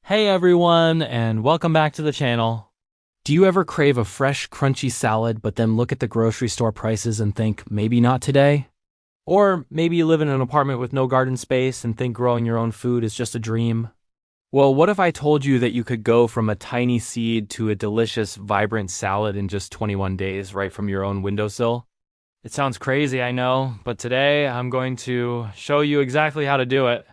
Hey everyone, and welcome back to the channel. Do you ever crave a fresh, crunchy salad but then look at the grocery store prices and think, maybe not today? Or maybe you live in an apartment with no garden space and think growing your own food is just a dream? Well, what if I told you that you could go from a tiny seed to a delicious, vibrant salad in just 21 days right from your own windowsill? It sounds crazy, I know, but today I'm going to show you exactly how to do it.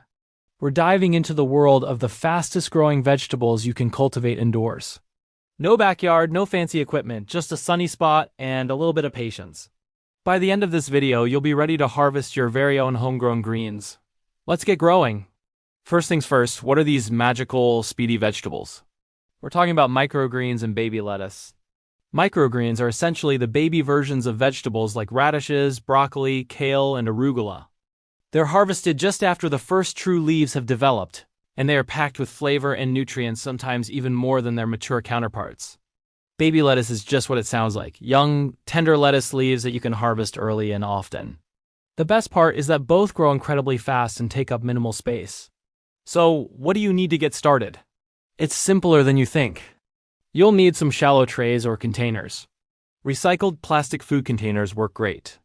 We're diving into the world of the fastest growing vegetables you can cultivate indoors. No backyard, no fancy equipment, just a sunny spot and a little bit of patience. By the end of this video, you'll be ready to harvest your very own homegrown greens. Let's get growing. First things first, what are these magical, speedy vegetables? We're talking about microgreens and baby lettuce. Microgreens are essentially the baby versions of vegetables like radishes, broccoli, kale, and arugula. They're harvested just after the first true leaves have developed, and they are packed with flavor and nutrients, sometimes even more than their mature counterparts. Baby lettuce is just what it sounds like, young, tender lettuce leaves that you can harvest early and often. The best part is that both grow incredibly fast and take up minimal space. So, what do you need to get started? It's simpler than you think. You'll need some shallow trays or containers. Recycled plastic food containers work great.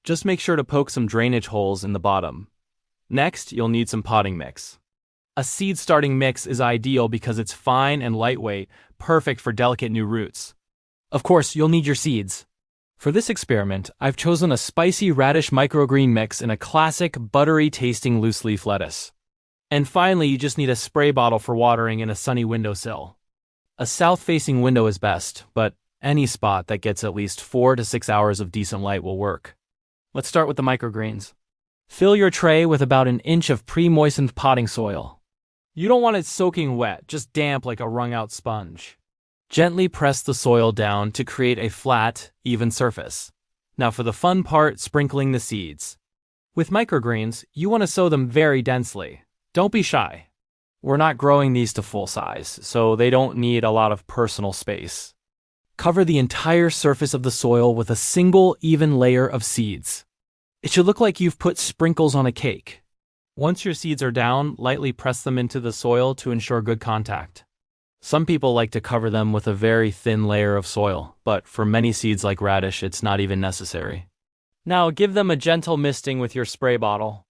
Just make sure to poke some drainage holes in the bottom. Next, you'll need some potting mix. A seed starting mix is ideal because it's fine and lightweight, perfect for delicate new roots. Of course, you'll need your seeds. For this experiment, I've chosen a spicy radish microgreen mix in a classic, buttery-tasting loose-leaf lettuce. And finally, you just need a spray bottle for watering in a sunny windowsill. A south-facing window is best, but any spot that gets at least 4 to 6 hours of decent light will work. Let's start with the microgreens. Fill your tray with about an inch of pre-moistened potting soil. You don't want it soaking wet, just damp like a wrung-out sponge. Gently press the soil down to create a flat, even surface. Now for the fun part, sprinkling the seeds. With microgreens, you want to sow them very densely. Don't be shy. We're not growing these to full size, so they don't need a lot of personal space. Cover the entire surface of the soil with a single, even layer of seeds. It should look like you've put sprinkles on a cake. Once your seeds are down, lightly press them into the soil to ensure good contact. Some people like to cover them with a very thin layer of soil, but for many seeds like radish, it's not even necessary. Now give them a gentle misting with your spray bottle.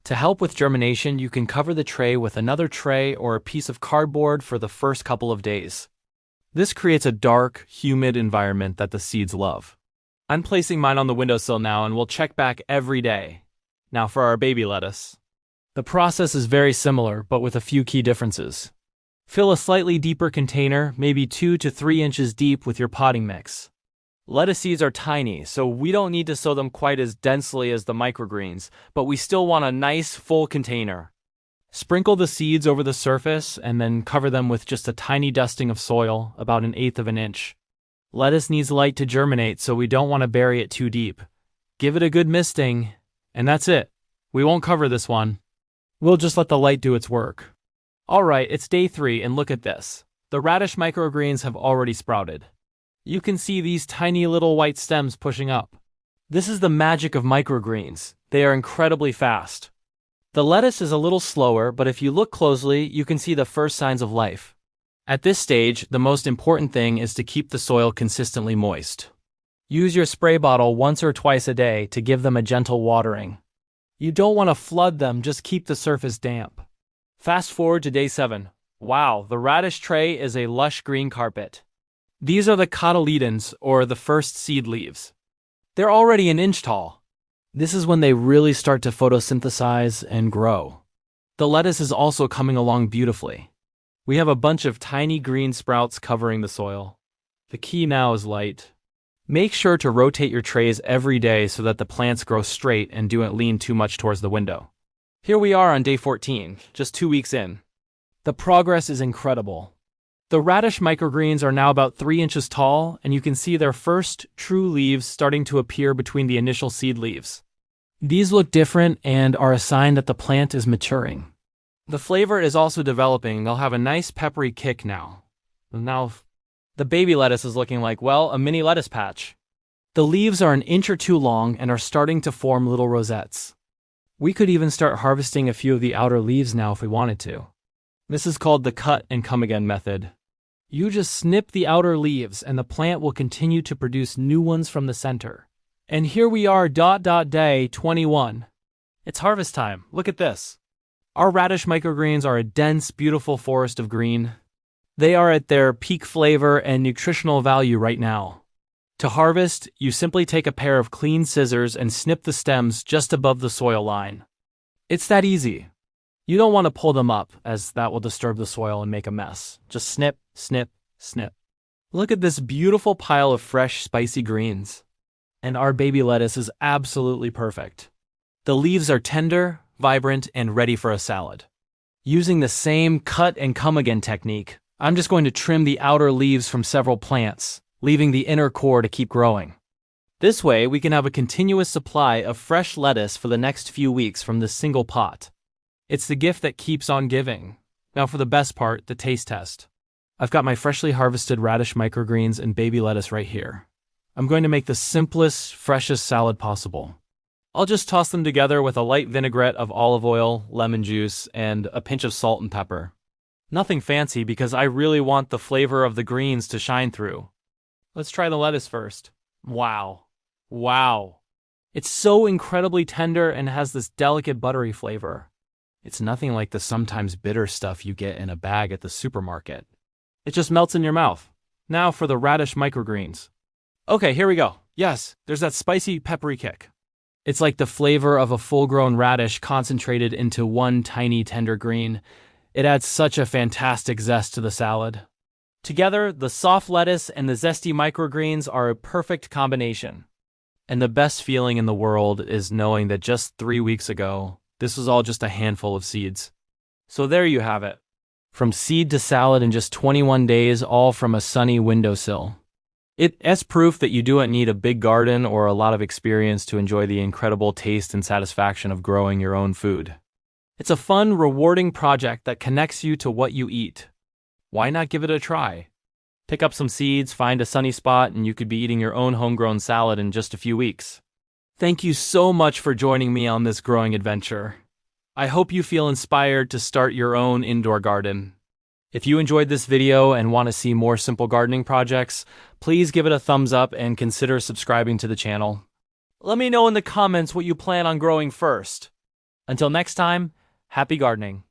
To help with germination, you can cover the tray with another tray or a piece of cardboard for the first couple of days. This creates a dark, humid environment that the seeds love. I'm placing mine on the windowsill now and we'll check back every day. Now for our baby lettuce. The process is very similar, but with a few key differences. Fill a slightly deeper container, maybe 2 to 3 inches deep, with your potting mix. Lettuce seeds are tiny, so we don't need to sow them quite as densely as the microgreens, but we still want a nice, full container. Sprinkle the seeds over the surface and then cover them with just a tiny dusting of soil, about 1/8 of an inch. Lettuce needs light to germinate, so we don't want to bury it too deep. Give it a good misting, and that's it. We won't cover this one. We'll just let the light do its work. Alright, it's day 3 and look at this. The radish microgreens have already sprouted. You can see these tiny little white stems pushing up. This is the magic of microgreens. They are incredibly fast. The lettuce is a little slower, but if you look closely, you can see the first signs of life. At this stage, the most important thing is to keep the soil consistently moist. Use your spray bottle once or twice a day to give them a gentle watering. You don't want to flood them, just keep the surface damp. Fast forward to day 7. Wow, the radish tray is a lush green carpet. These are the cotyledons, or the first seed leaves. They're already an inch tall. This is when they really start to photosynthesize and grow. The lettuce is also coming along beautifully. We have a bunch of tiny green sprouts covering the soil. The key now is light. Make sure to rotate your trays every day so that the plants grow straight and don't lean too much towards the window. Here we are on day 14, just 2 weeks in. The progress is incredible. The radish microgreens are now about 3 inches tall, and you can see their first true leaves starting to appear between the initial seed leaves. These look different and are a sign that the plant is maturing. The flavor is also developing. They'll have a nice peppery kick now. Now, the baby lettuce is looking like, well, a mini lettuce patch. The leaves are 1 inch or 2 long and are starting to form little rosettes. We could even start harvesting a few of the outer leaves now if we wanted to. This is called the cut and come again method. You just snip the outer leaves and the plant will continue to produce new ones from the center. And here we are, day 21. It's harvest time. Look at this. Our radish microgreens are a dense, beautiful forest of green. They are at their peak flavor and nutritional value right now. To harvest, you simply take a pair of clean scissors and snip the stems just above the soil line. It's that easy. You don't want to pull them up, as that will disturb the soil and make a mess. Just snip, snip, snip. Look at this beautiful pile of fresh, spicy greens. And our baby lettuce is absolutely perfect. The leaves are tender, vibrant, and ready for a salad. Using the same cut and come again technique, I'm just going to trim the outer leaves from several plants, leaving the inner core to keep growing. This way, we can have a continuous supply of fresh lettuce for the next few weeks from this single pot. It's the gift that keeps on giving. Now for the best part, the taste test. I've got my freshly harvested radish microgreens and baby lettuce right here. I'm going to make the simplest, freshest salad possible. I'll just toss them together with a light vinaigrette of olive oil, lemon juice, and a pinch of salt and pepper. Nothing fancy because I really want the flavor of the greens to shine through. Let's try the lettuce first. Wow. Wow. It's so incredibly tender and has this delicate buttery flavor. It's nothing like the sometimes bitter stuff you get in a bag at the supermarket. It just melts in your mouth. Now for the radish microgreens. Okay, here we go. Yes, there's that spicy, peppery kick. It's like the flavor of a full-grown radish concentrated into one tiny, tender green. It adds such a fantastic zest to the salad. Together, the soft lettuce and the zesty microgreens are a perfect combination. And the best feeling in the world is knowing that just 3 weeks ago, this was all just a handful of seeds. So there you have it. From seed to salad in just 21 days, all from a sunny windowsill. It's proof that you don't need a big garden or a lot of experience to enjoy the incredible taste and satisfaction of growing your own food. It's a fun, rewarding project that connects you to what you eat. Why not give it a try? Pick up some seeds, find a sunny spot, and you could be eating your own homegrown salad in just a few weeks. Thank you so much for joining me on this growing adventure. I hope you feel inspired to start your own indoor garden. If you enjoyed this video and want to see more simple gardening projects, please give it a thumbs up and consider subscribing to the channel. Let me know in the comments what you plan on growing first. Until next time, happy gardening.